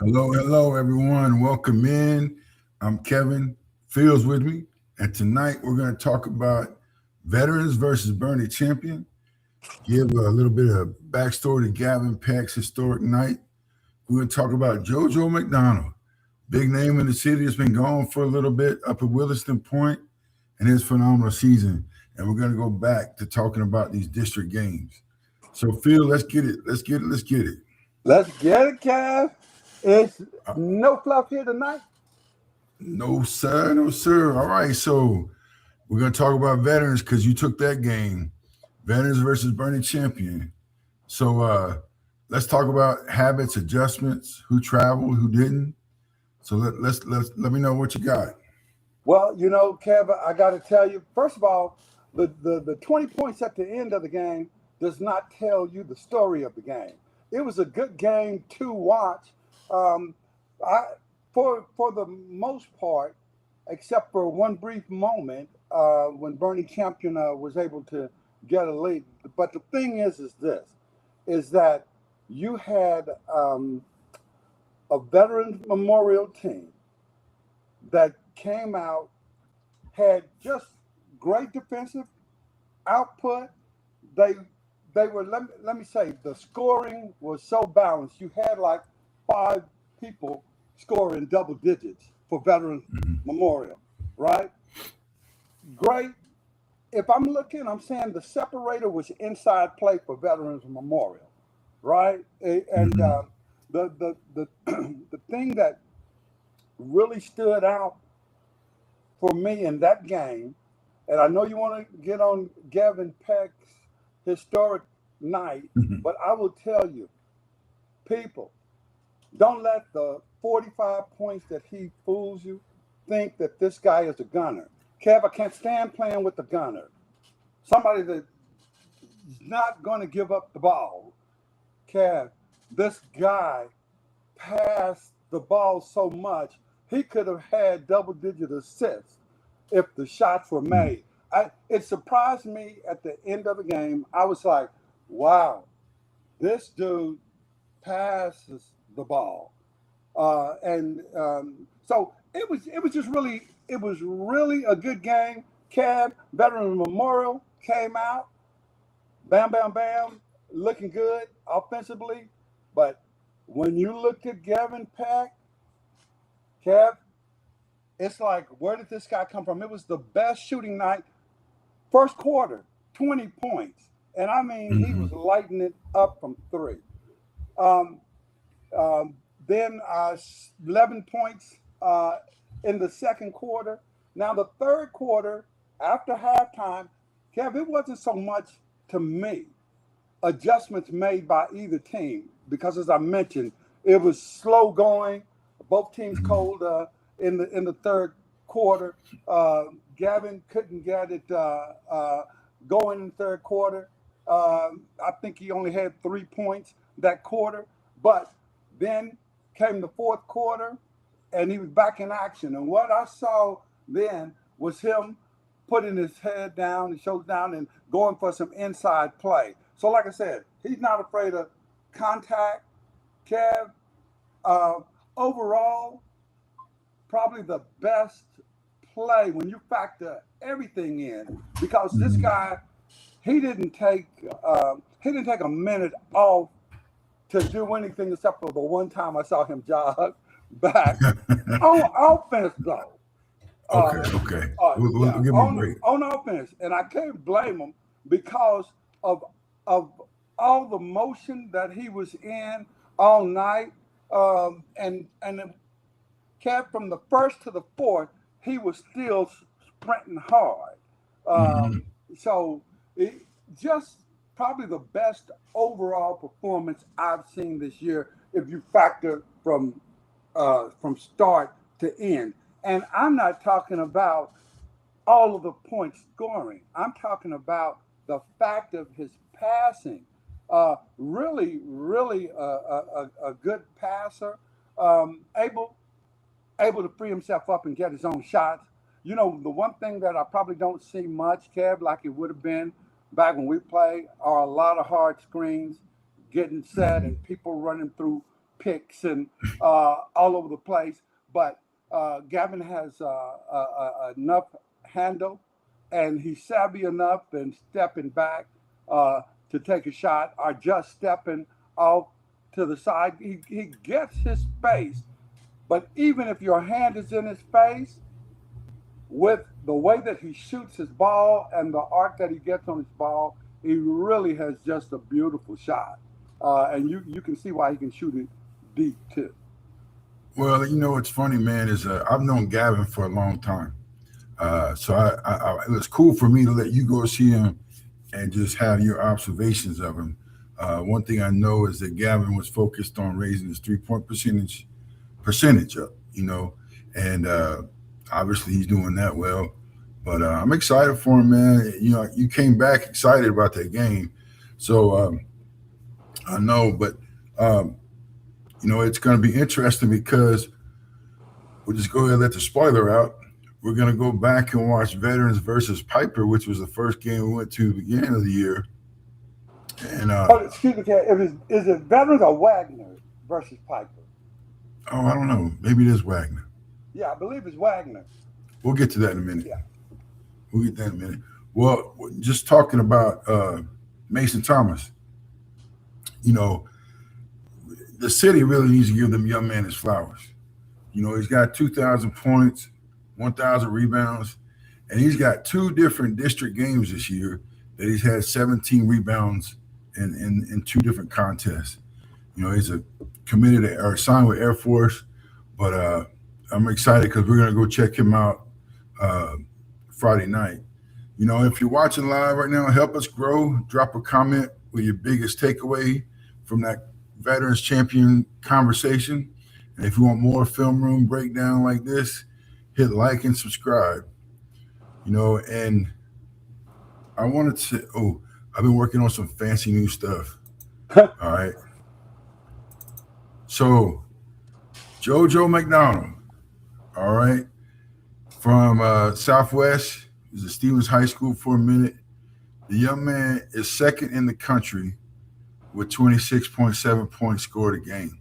Hello, everyone. Welcome in. I'm Kevin. Phil's with me. And tonight we're going to talk about veterans versus Boerne Champion. Give a little bit of backstory to Gavin Peck's historic night. We're going to talk about JoJo McDonald, big name in the city. Has been gone for a little bit up at Williston Point and his phenomenal season. And we're going to go back to talking about these district games. So, Phil, let's get it. Let's get it. Let's get it, Kev. It's no fluff here tonight. No, sir. No, sir. All right. So we're going to talk about veterans because you took that game, veterans versus Boerne Champion. So let's talk about habits, adjustments, who traveled, who didn't. So let me know what you got. Well, you know, Kev, I got to tell you, first of all, the 20 points at the end of the game does not tell you the story of the game. It was a good game to watch. For the most part, except for one brief moment when Boerne Champion was able to get a lead. But the thing is that you had a Veterans Memorial team that came out, had just great defensive output. They were, let me say, the scoring was so balanced. You had like 5 people scoring double digits for Veterans Memorial, right? Great. If I'm looking, I'm saying the separator was inside play for Veterans Memorial, right? And the thing that really stood out for me in that game, and I know you want to get on Gavin Peck's historic night, but I will tell you, people, don't let the 45 points that he fools you think that this guy is a gunner. Kev, I can't stand playing with the gunner. Somebody that is not going to give up the ball. Kev, this guy passed the ball so much, he could have had double-digit assists if the shots were made. It surprised me at the end of the game. I was like, wow, this dude passes the ball. So it was really a good game. Kev, Veterans Memorial came out, bam, bam, bam, looking good offensively. But when you looked at Gavin Peck, Kev, it's like, where did this guy come from? It was the best shooting night. First quarter, 20 points. And I mean, he was lighting it up from 3. Then 11 points in the second quarter. Now, the third quarter, after halftime, Kev, it wasn't so much, to me, adjustments made by either team. Because, as I mentioned, it was slow going. Both teams cold in the third quarter. Gavin couldn't get it going in the third quarter. I think he only had 3 points that quarter. But then came the fourth quarter, and he was back in action. And what I saw then was him putting his head down, his shoulders down, and going for some inside play. So like I said, he's not afraid of contact. Kev, overall, probably the best play when you factor everything in, because this guy, he didn't take a minute off to do anything except for the one time I saw him jog back on offense, though. Okay. We'll give him a break. On offense, and I can't blame him because of all the motion that he was in all night, and kept from the first to the fourth, he was still sprinting hard. So Just probably the best overall performance I've seen this year, if you factor from start to end. And I'm not talking about all of the point scoring. I'm talking about the fact of his passing. Really a good passer, able to free himself up and get his own shots. You know, the one thing that I probably don't see much, Kev, like it would have been back when we played, are a lot of hard screens getting set and people running through picks and all over the place. But Gavin has enough handle, and he's savvy enough and stepping back to take a shot, or just stepping off to the side. He gets his space, but even if your hand is in his face, with the way that he shoots his ball and the arc that he gets on his ball, he really has just a beautiful shot. And you can see why he can shoot it deep too. Well, you know what's funny, man, is I've known Gavin for a long time. So it was cool for me to let you go see him and just have your observations of him. One thing I know is that Gavin was focused on raising his 3-point percentage up, you know, and obviously he's doing that well. But I'm excited for him, man. You know, you came back excited about that game. So I know, but, you know, it's going to be interesting because we'll just go ahead and let the spoiler out. We're going to go back and watch Veterans versus Piper, which was the first game we went to the beginning of the year. And excuse me, is it Veterans or Wagner versus Piper? Oh, I don't know. Maybe it is Wagner. Yeah, I believe it's Wagner. We'll get to that in a minute. Yeah. We'll get that in a minute. Well, just talking about Mason Thomas, you know, the city really needs to give them young man his flowers. You know, he's got 2,000 points, 1,000 rebounds, and he's got 2 different district games this year that he's had 17 rebounds in 2 different contests. You know, he's committed or signed with Air Force, but I'm excited because we're going to go check him out Friday night. You know, if you're watching live right now, help us grow. Drop a comment with your biggest takeaway from that Veterans Champion conversation. And if you want more film room breakdown like this, hit like and subscribe. You know, and I wanted to I've been working on some fancy new stuff. All right. So JoJo McDonald, all right, from Southwest, he was at Stevens High School for a minute. The young man is second in the country with 26.7 points scored a game.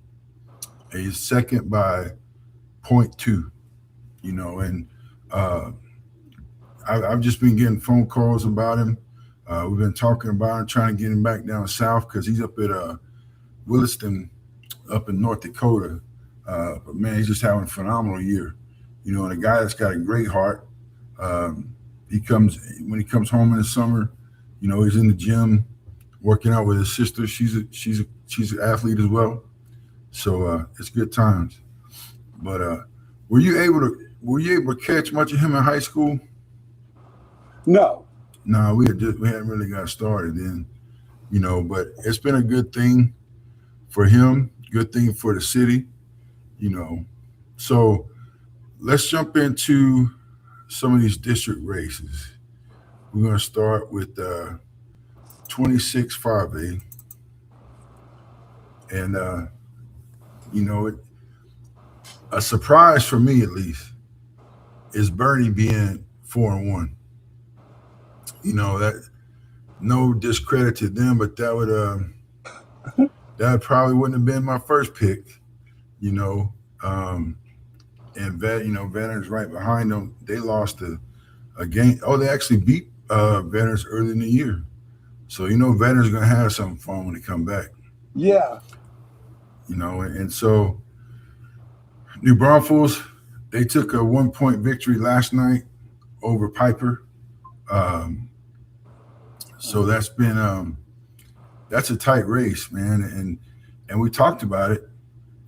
And he's second by 0.2, you know, and I've just been getting phone calls about him. We've been talking about him, trying to get him back down south because he's up at Williston up in North Dakota. But, man, he's just having a phenomenal year. You know, and a guy that's got a great heart. When he comes home in the summer, you know, he's in the gym working out with his sister. She's an athlete as well. So it's good times. But were you able to catch much of him in high school? No. No, we hadn't really got started then, you know, but it's been a good thing for him, good thing for the city, you know. So let's jump into some of these district races. We're going to start with 26-5A. And, you know, a surprise for me, at least, is Boerne being 4-1. You know, that no discredit to them, but that probably wouldn't have been my first pick, you know. And Veterans right behind them. They lost a game. Oh, they actually beat Veterans early in the year. So, you know, Veterans are going to have something fun when they come back. Yeah. You know, and so New Braunfels, they took a 1-point victory last night over Piper. So that's been that's a tight race, man. And we talked about it.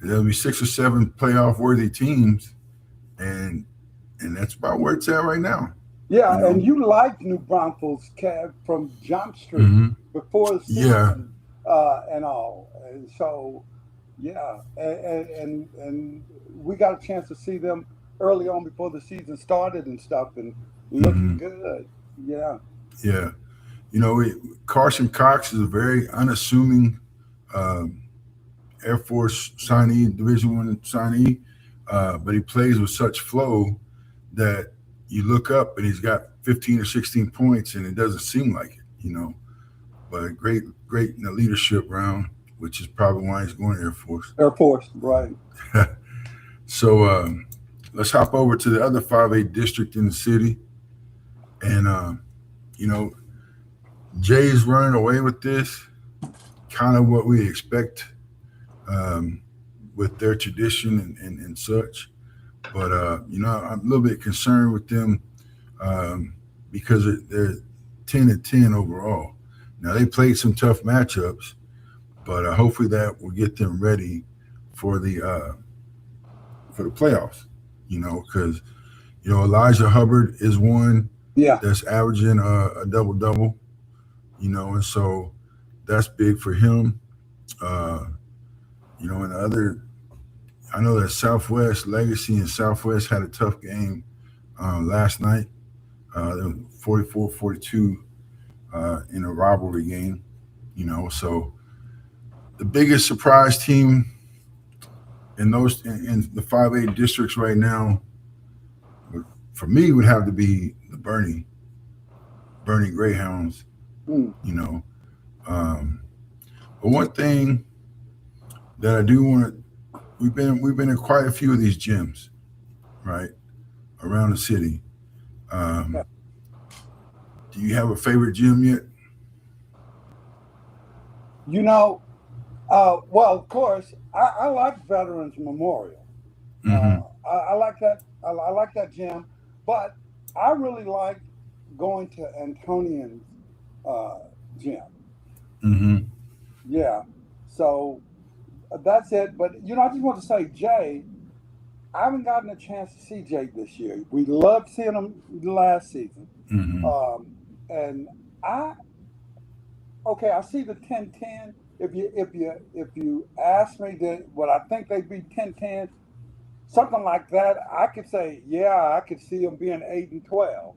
There'll be 6 or 7 playoff worthy teams, and that's about where it's at right now. Yeah, You know. and you liked New Braunfels, Kev, from Jump Street Hmm. before the Yeah. season and all. And so, yeah, and we got a chance to see them early on before the season started and stuff, and looking Hmm. good. Yeah, Yeah. You know, Carson Cox is a very unassuming um, Air Force signee, Division One signee, but he plays with such flow that you look up and he's got 15 or 16 points, and it doesn't seem like it. But great in the leadership round, which is probably why he's going to Air Force. Air Force, right? So let's hop over to the other 5A district in the city, and you know, Jay's running away with this, kind of what we expect um, with their tradition and such. But I'm a little bit concerned with them um, because they're 10-10 overall. Now they played some tough matchups, but hopefully that will get them ready for the playoffs. Because Elijah Hubbard is one Yeah. that's averaging a double double. And so that's big for him. Uh, and the other, I know that Southwest Legacy and Southwest had a tough game last night. 44-42 in a rivalry game. So the biggest surprise team in the 5A districts right now, for me, would have to be the Boerne Greyhounds. Mm. You know, um, but one thing that I do want to, we've been in quite a few of these gyms, right, around the city. Yeah. Um, do you have a favorite gym yet? You know, well, of course, I like Veterans Memorial. Mm-hmm. I like that. I like that gym, but I really like going to Antonian's uh, gym. Mm-hmm. Yeah. So that's it. But I just want to say, Jay, I haven't gotten a chance to see Jay this year. We loved seeing him last season, Mm-hmm. and I okay. I see the 10-10. If you ask me that what I think they'd be 10-10, something like that, I could say, yeah, I could see them being 8-12,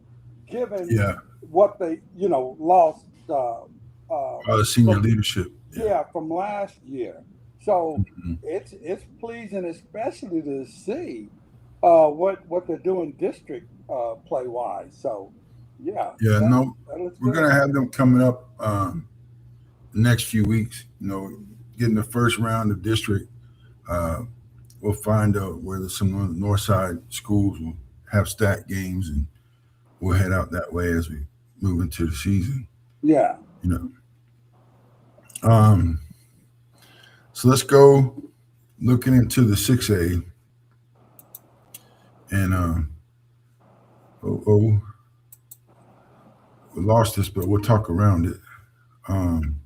given Yeah. what they, lost The senior from leadership. Yeah. yeah from last year. So Mm-hmm. it's pleasing, especially to see what they're doing district play wise. So yeah, Yeah. No, that looks we're good. gonna have them coming up the next few weeks. Getting the first round of district. Uh, we'll find out whether some of the north side schools will have stack games, and we'll head out that way as we move into the season. Yeah. You know. Um, so let's go looking into the 6A, and oh, we lost this, but we'll talk around it. Um,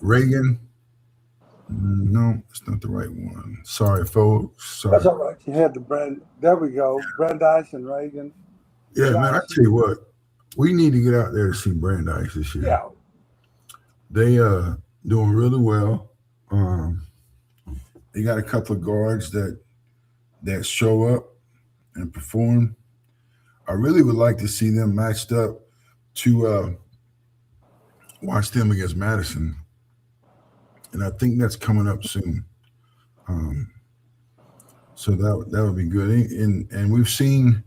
Reagan, no, it's not the right one. Sorry, folks. That's Sorry. all right. You had the brand. There we go. Brandeis and Reagan. Yeah, man, I tell Johnson. you what, we need to get out there to see Brandeis this year. Yeah. They doing really well. Um, they got a couple of guards that show up and perform. I really would like to see them matched up to watch them against Madison, and I think that's coming up soon. Um, so that would be good. And we've seen,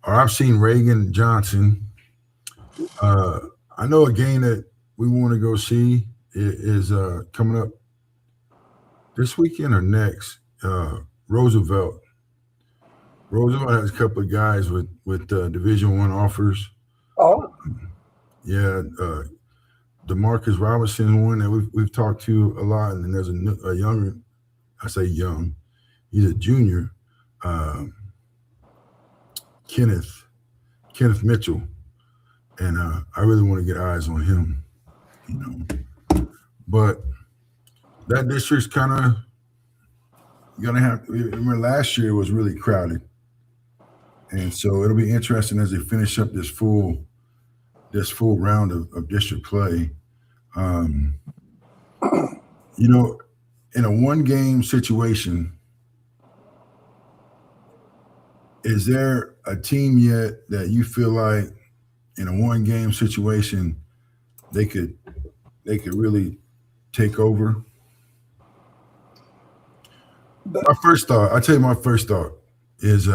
or I've seen Reagan Johnson. Uh, I know a game that we want to go see is coming up this weekend or next. Roosevelt. Roosevelt has a couple of guys with Division One offers. Oh. Yeah, Demarcus Robinson, one that we've talked to a lot, and then there's a younger. I say young. He's a junior. Um, Kenneth Mitchell, and I really want to get eyes on him. But that district's kind of gonna have. Remember, last year was really crowded, And so it'll be interesting as they finish up this full round of district play. Um, you know, in a one game situation, is there a team yet that you feel like in a one game situation they could really take over? My first thought, I'll tell you my first thought is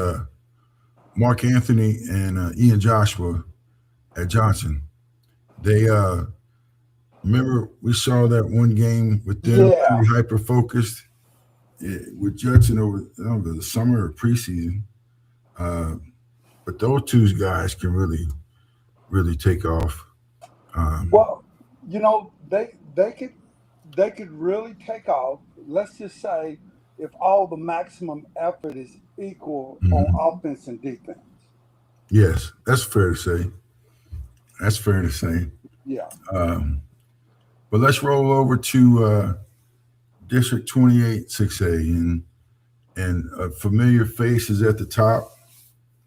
Mark Anthony and Ian Joshua at Johnson. They remember we saw that one game with them pretty hyper focused with Judson over the summer or preseason. But those two guys can really take off. Well, you know, they could really take off. Let's just say if all the maximum effort is equal on offense and defense. Yes, that's fair to say. That's fair to say. Yeah. But let's roll over to District 28 6A and a familiar face is at the top,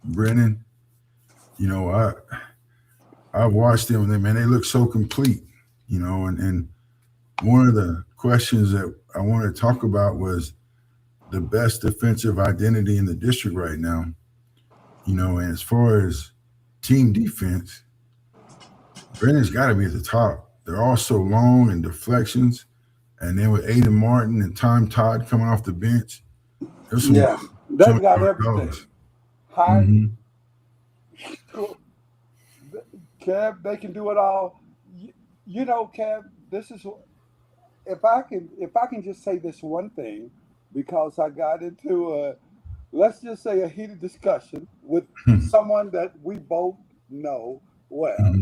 Brennan. You know, I've watched them and they look so complete, you know, and one of the questions that I wanted to talk about was the best defensive identity in the district right now. You know, and as far as team defense, Brennan's got to be at the top. They're all so long and deflections. And then with Aiden Martin and Tom Todd coming off the bench, they got everything. High, Kev, they can do it all. You know, Kev, this is if I can just say this one thing, because I got into let's just say a heated discussion with someone that we both know well.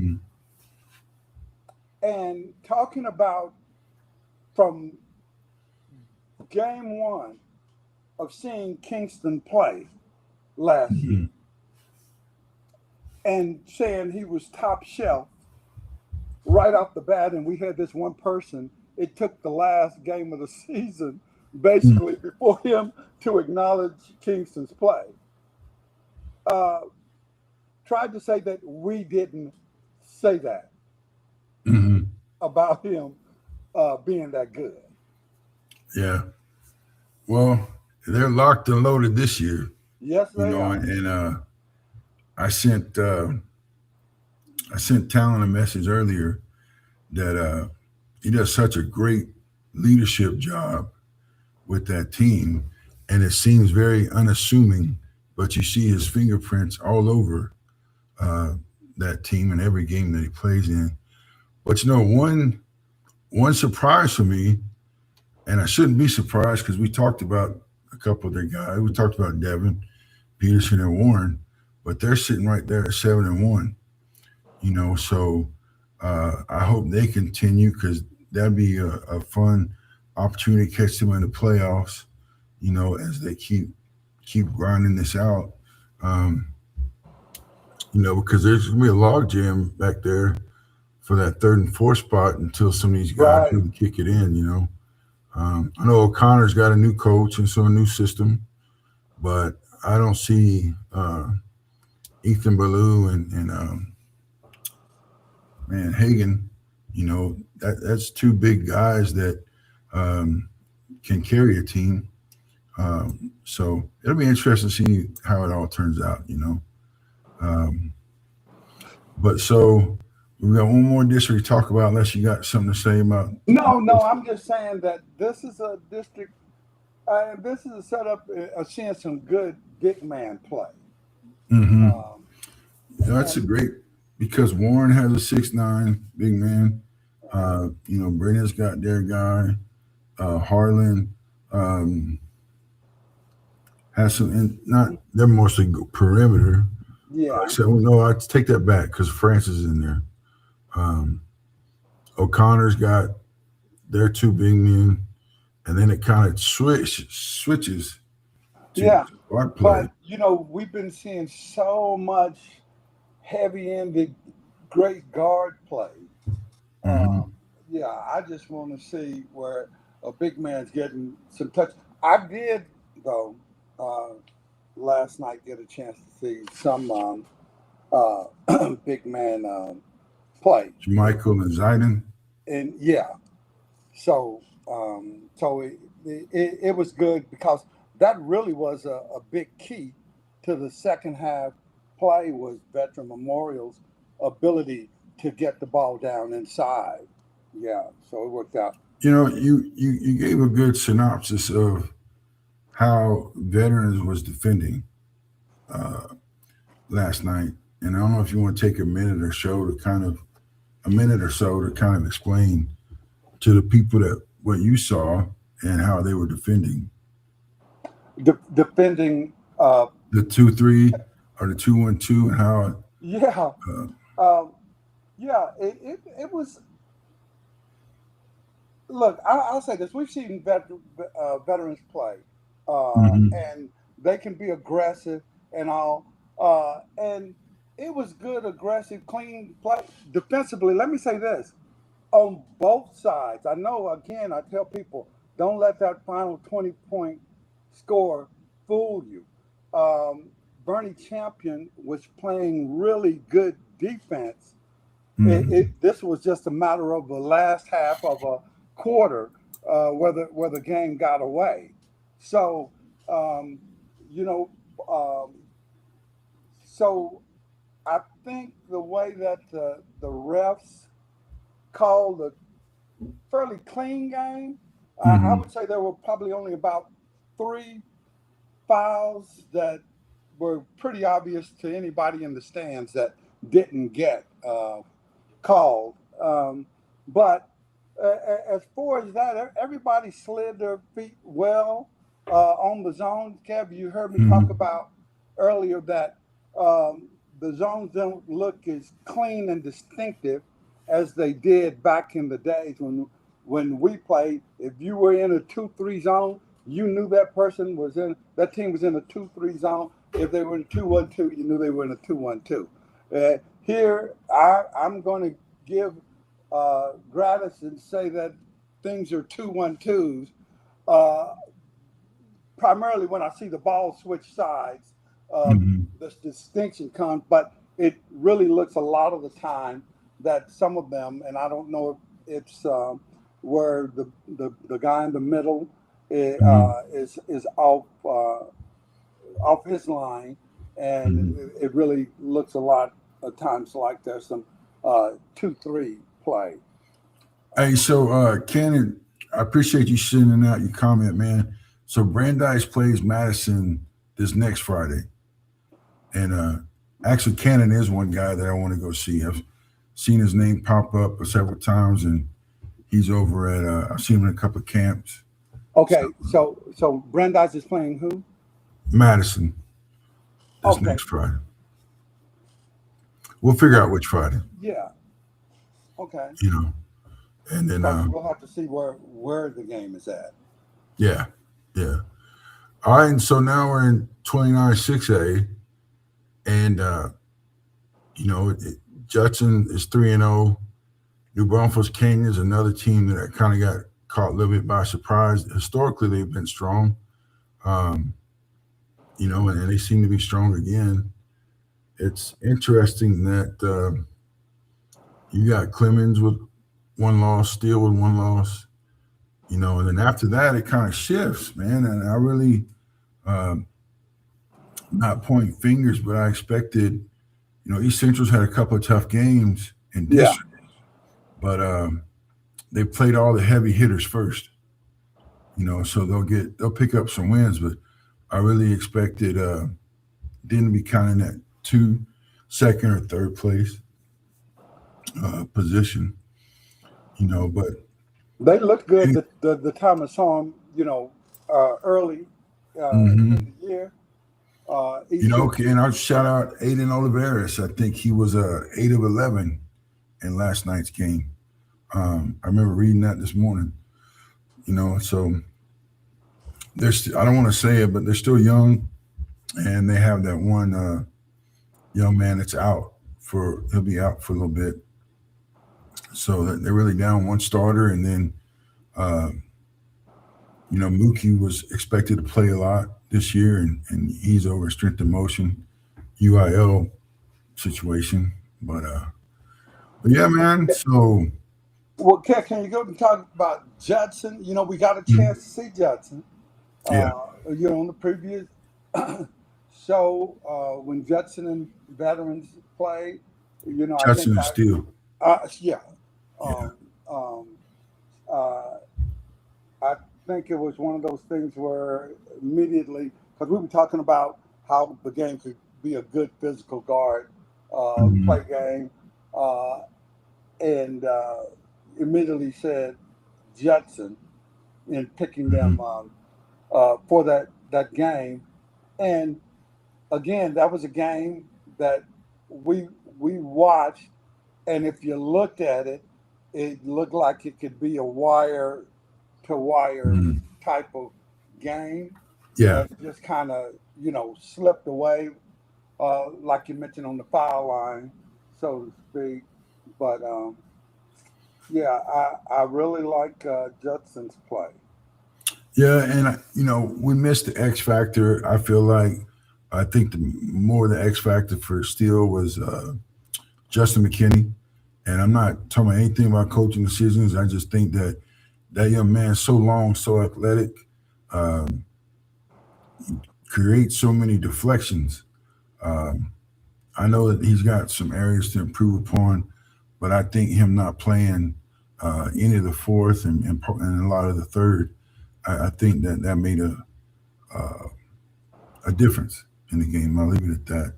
And talking about from game one of seeing Kingston play last year and saying he was top shelf right off the bat, and we had this one person, it took the last game of the season basically before him to acknowledge Kingston's play. Tried to say that we didn't say that about him being that good. Yeah. Well, they're locked and loaded this year. Yes, they are. And I sent Talon a message earlier that he does such a great leadership job with that team, and it seems very unassuming, but you see his fingerprints all over that team in every game that he plays in. But you know, one surprise for me, and I shouldn't be surprised because we talked about a couple of their guys. We talked about Devin, Peterson, and Warren, but they're sitting right there at 7-1. You know, so I hope they continue because that'd be a fun opportunity to catch them in the playoffs. You know, as they keep grinding this out. You know, because there's gonna be a log jam back there for that 3rd and 4th spot until some of these guys really kick it in. You know, I know O'Connor's got a new coach and so a new system, but I don't see Ethan Ballou and Hagan. You know, that's two big guys that can carry a team. So it'll be interesting to see how it all turns out, you know. But so we got one more district to talk about unless you got something to say about. No, I'm just saying that this is a district, this is a setup of seeing some good big man play. That's a great, because Warren has a 6'9" big man. You know, Brennan's got their guy. Harlan has some, they're mostly perimeter. Yeah. No, I take that back because Francis is in there. O'Connor's got their two big men, and then it kind of switches to guard play. But, you know, we've been seeing so much heavy-ended great guard play. I just want to see where a big man's getting some touch. I did, though, last night get a chance to see some big man play. Michael and Zidane. And yeah, so it was good because that really was a big key to the second half play was Veteran Memorial's ability to get the ball down inside. Yeah, so it worked out. You gave a good synopsis of how Veterans was defending uh, last night, and I don't know if you want to take a minute or so to kind of explain to the people that what you saw and how they were defending Defending, the 2-3 or the 2-1-2 and how yeah, uh, um, yeah, it was. Look, I'll say this: we've seen veterans play, mhm, and they can be aggressive and all. And it was good, aggressive, clean play defensively. Let me say this: on both sides. I know. Again, I tell people don't let that final 20-point score fool you. Um, Boerne Champion was playing really good defense. mhm, This was just a matter of the last half of a quarter where the game got away. So um, you know, um, so I think the way that the refs called a fairly clean game, I mhm, would say there were probably only about three fouls that were pretty obvious to anybody in the stands that didn't get called. But as far as that, everybody slid their feet well on the zones. Kev, you heard me talk mhm, about earlier that um, the zones don't look as clean and distinctive as they did back in the days when we played. If you were in a 2-3 zone, you knew that team was in a 2-3 zone. If they were in a 2-1-2, you knew they were in a 2-1-2. Here, I'm going to give gratis and say that things are 2-1-2s. Uh, Primarily when I see the ball switch sides, mhm. this distinction comes. But it really looks a lot of the time that some of them, and I don't know if it's where the guy in the middle Mhm, is off his line, and mhm. it really looks a lot of times like there's some 2-3 play. Hey, so Cannon, I appreciate you sending out your comment, man. So Brandeis plays Madison this next Friday, and actually Cannon is one guy that I want to go see. I've seen his name pop up several times, and he's over at I've seen him in a couple of camps. So Okay, so Brandeis is playing who? Madison this Okay, next Friday. We'll figure out which Friday, yeah, okay, you know, and then because we'll have to see where the game is at. yeah, yeah. All right, and so now we're in 29-6A, and Judson is 3-0. New Braunfels Canyon is another team that kind of got caught a little bit by surprise. Historically, they've been strong, um, and they seem to be strong again. It's interesting that you got Clemens with one loss, Steele with one loss, and then after that, it kind of shifts, man. And I really, um, not pointing fingers, but I expected, East Central's had a couple of tough games in Yeah, district, but they played all the heavy hitters first, so they'll pick up some wins. But I really expected didn't be kind of in that second or third place position, but they looked good any, the time I saw them, early mhm. in the year. East Okay, and I'll shout out Aiden Oliveris. I think he was 8 of 11 in last night's game. I remember reading that this morning. So I don't want to say it, but they're still young, and they have that one young man that's he'll be out for a little bit. So they're really down one starter, and then uh, Mookie was expected to play a lot this year, and he's over strength and motion, UIL situation. But yeah, man. So Well, can you go and talk about Judson? We got a mm, chance to see Judson. yeah, On the previous show when Judson and veterans played. I think Judson is still. yeah. Yeah. Um, um, uh, I think it was one of those things where immediately, because we were talking about how the game could be a good physical guard play Mhm. game, uh, and immediately said Judson in picking them Mhm. for that game. And again, that was a game that we we watched, and if you looked at it, it looked like it could be a wire to wire Mhm. type of game, Yeah. and just kind of slipped away, like you mentioned on the foul line, so to speak. But yeah, I really like Judson's play. Yeah, and we missed the X factor. I think the more the X factor for Steele was Justin McKinney, and I'm not talking about anything about coaching decisions. I just think that young man is so long, so athletic, um, creates so many deflections. Um, I know that he's got some areas to improve upon, but I think him not playing any of the fourth and a lot of the third, I think that made uh, a difference in the game. I'll leave it at that.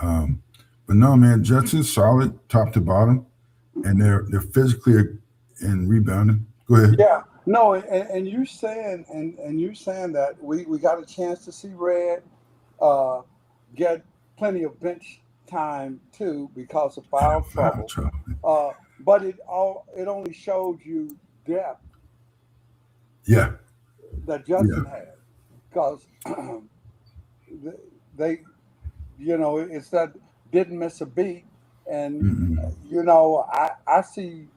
Um, but no, man, Judson's solid top to bottom, and they're physically and rebounding. Go ahead. Yeah, no, and you saying that we got a chance to see Red uh, get plenty of bench time too because of foul Foul trouble. trouble. But it only showed you depth Yeah, that yeah. Judson had because they it's that didn't miss a beat, and Mm-mm. I see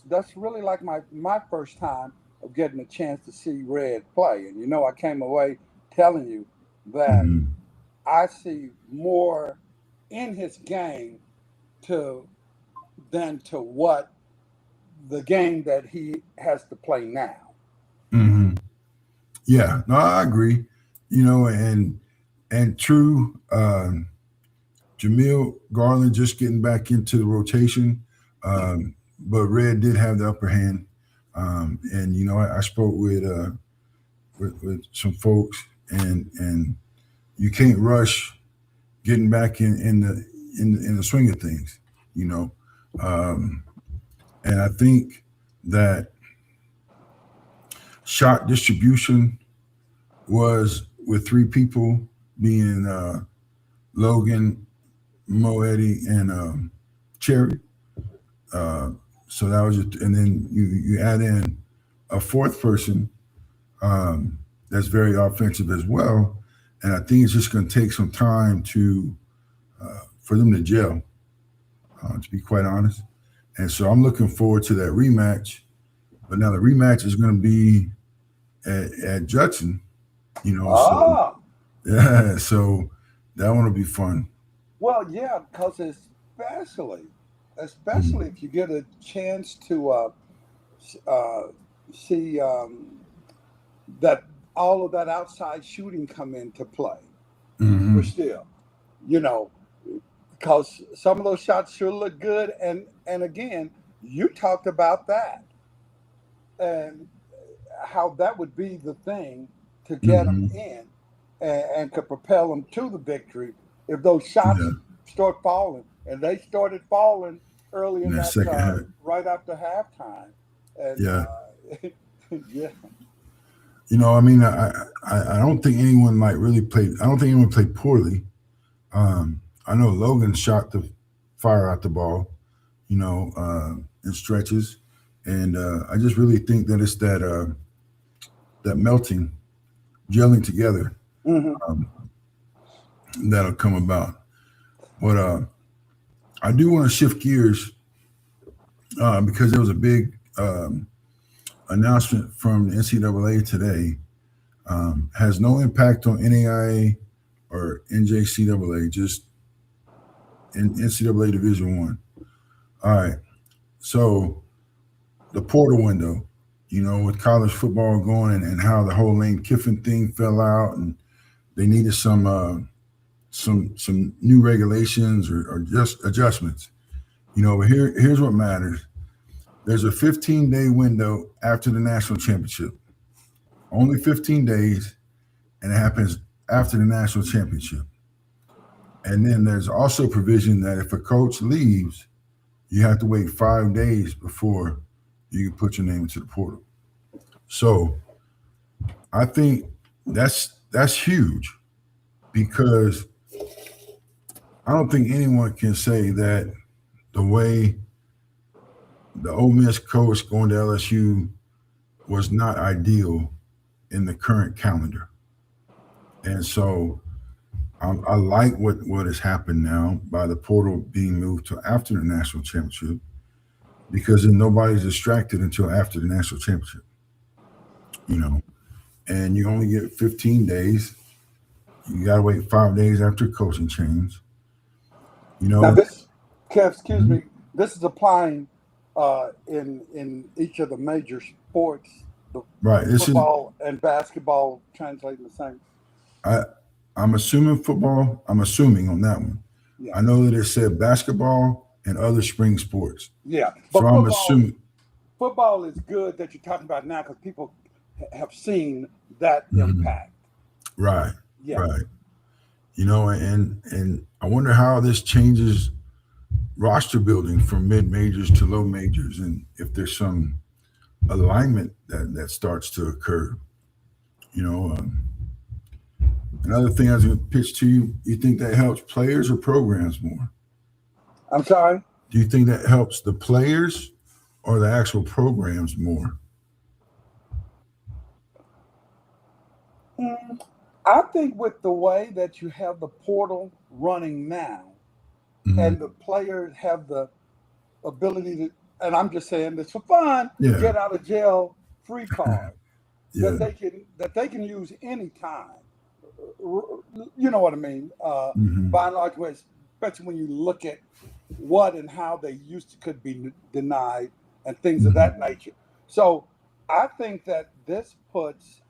that's really like my first time of getting a chance to see Red play, and I came away telling you that Mm-mm. I see more in his game to than to what the game that he has to play now. Mm-hmm. Yeah, no, I agree. And true. Jamil Garland just getting back into the rotation, but Red did have the upper hand. And I spoke with some folks, and you can't rush getting back in the swing of things. You know, um, and I think that shot distribution was with three people being Logan, Moetti, and Cherry. Uh, so that was just, and then you add in a fourth person that's very offensive as well, and I think it's just going to take some time to for them to gel, to be quite honest. And so I'm looking forward to that rematch. But now the rematch is going to be at Judson, So Ah, yeah, so that one will be fun. well, yeah, because especially, Mhm. especially if you get a chance to uh, see that all of that outside shooting come into play for Mhm. still, you know, because some of those shots sure look good, and again, you talked about that and how that would be the thing to get them Mhm. in and could propel them to the victory if those shots Yeah, start falling. And they started falling early in in that that second half. right after halftime. And Yeah. yeah, I mean, I don't think anyone like really played. I don't think anyone played poorly. I know Logan shot the fire out the ball, in stretches, and I just really think that it's that melting, gelling together hmm um, that'll come about. But I do want to shift gears because there was a big announcement from the NCAA today has no impact on NAIA or NJCAA, just in NCAA Division One. All right. So the portal window, with college football going and how the whole Lane Kiffin thing fell out, and they needed some new regulations or just adjustments. But here's what matters. There's a 15-day window after the national championship. Only 15 days, and it happens after the national championship. And then there's also provision that if a coach leaves, you have to wait 5 days before you can put your name into the portal. So I think that's huge, because I don't think anyone can say that the way the Ole Miss coach going to LSU was not ideal in the current calendar. And so I like what has happened now by the portal being moved to after the national championship, because then nobody's distracted until after the national championship, and you only get 15 days. You got to wait 5 days after coaching change. Now this, Kev, excuse me, this is applying in each of the major sports. Right. Football and basketball translating the same. I'm assuming football. I'm assuming on that one. Yeah. I know that it said basketball and other spring sports. Yeah. But so I'm assuming football is good that you're talking about now, because people have seen that impact. Right. Yeah. Right. And I wonder how this changes roster building from mid majors to low majors, and if there's some alignment that starts to occur. Another thing I was going to pitch to you, you think that helps players or programs more? I'm sorry? Do you think that helps the players or the actual programs more? I think with the way that you have the portal running now, and the players have the ability to, and I'm just saying this for fun, get out of jail free card that they can use anytime. You know what I mean? By and large, especially when you look at what and how they could be denied and things of that nature. So I think that this puts,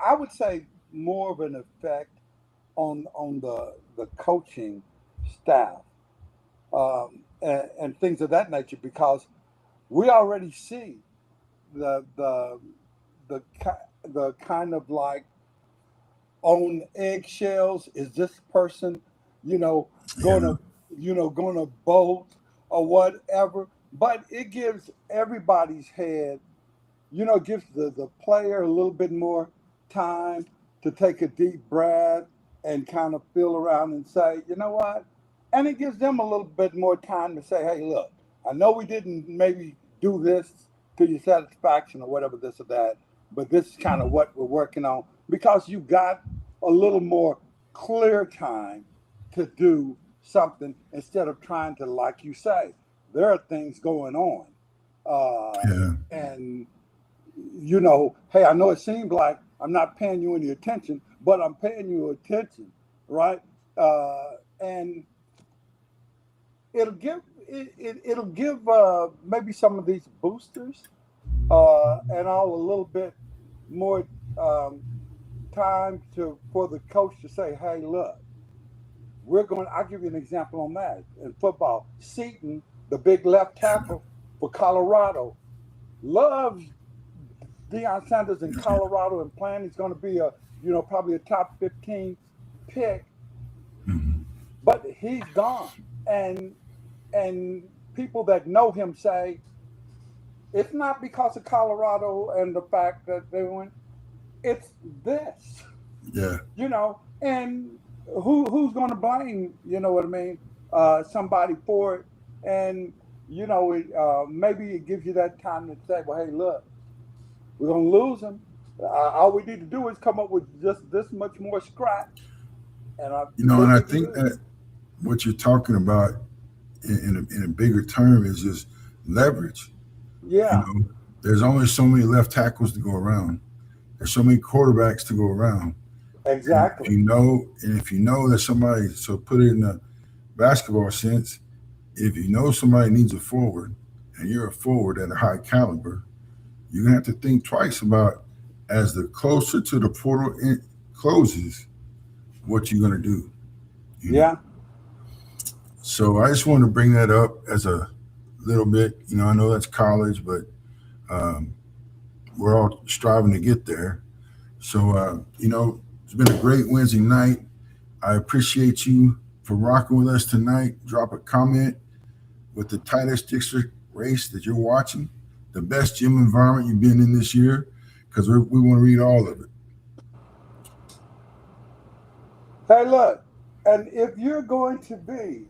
I would say, more of an effect on the coaching staff and things of that nature, because we already see the kind of like on eggshells. Is this person, going to bolt or whatever? But it gives everybody's head, gives the player a little bit more time to take a deep breath and kind of feel around and say, you know what? And it gives them a little bit more time to say, hey, look, I know we didn't maybe do this to your satisfaction or whatever, this or that, but this is kind of what we're working on, because you got a little more clear time to do something instead of trying to, like you say, there are things going on. And, hey, I know it seems like I'm not paying you any attention, but I'm paying you attention, right? And it'll give maybe some of these boosters and all a little bit more time for the coach to say, hey, look, I'll give you an example on that. In football, Seaton, the big left tackle for Colorado, loves Deion Sanders in Colorado and playing. He's going to be probably a top 15 pick, but he's gone. And people that know him say it's not because of Colorado and the fact that they went. It's this. Yeah. And who's going to blame? You know what I mean? Somebody for it. And maybe it gives you that time to say, well, hey, look, we're going to lose them. All we need to do is come up with just this much more scratch. And I think that what you're talking about in a bigger term is just leverage. Yeah, There's only so many left tackles to go around. There's so many quarterbacks to go around. And exactly. if you know that somebody, so put it in a basketball sense, if you know somebody needs a forward and you're a forward at a high caliber, you're gonna have to think twice about as the closer to the portal closes, what you're gonna do. You know. Yeah. So I just want to bring that up as a little bit. I know that's college, but um, we're all striving to get there. So it's been a great Wednesday night. I appreciate you for rocking with us tonight. Drop a comment with the tightest district race that you're watching, the best gym environment you've been in this year, because we want to read all of it. Hey, look, and if you're going to be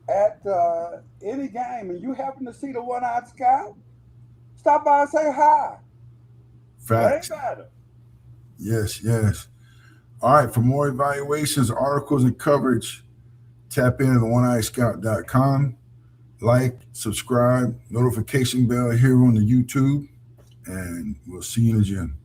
at any game and you happen to see the one-eyed scout, stop by and say hi. Facts. Wave at him. Yes, yes. All right. For more evaluations, articles, and coverage, tap into the oneeyescout.com. Like, subscribe, notification bell here on the YouTube, and we'll see you in the gym.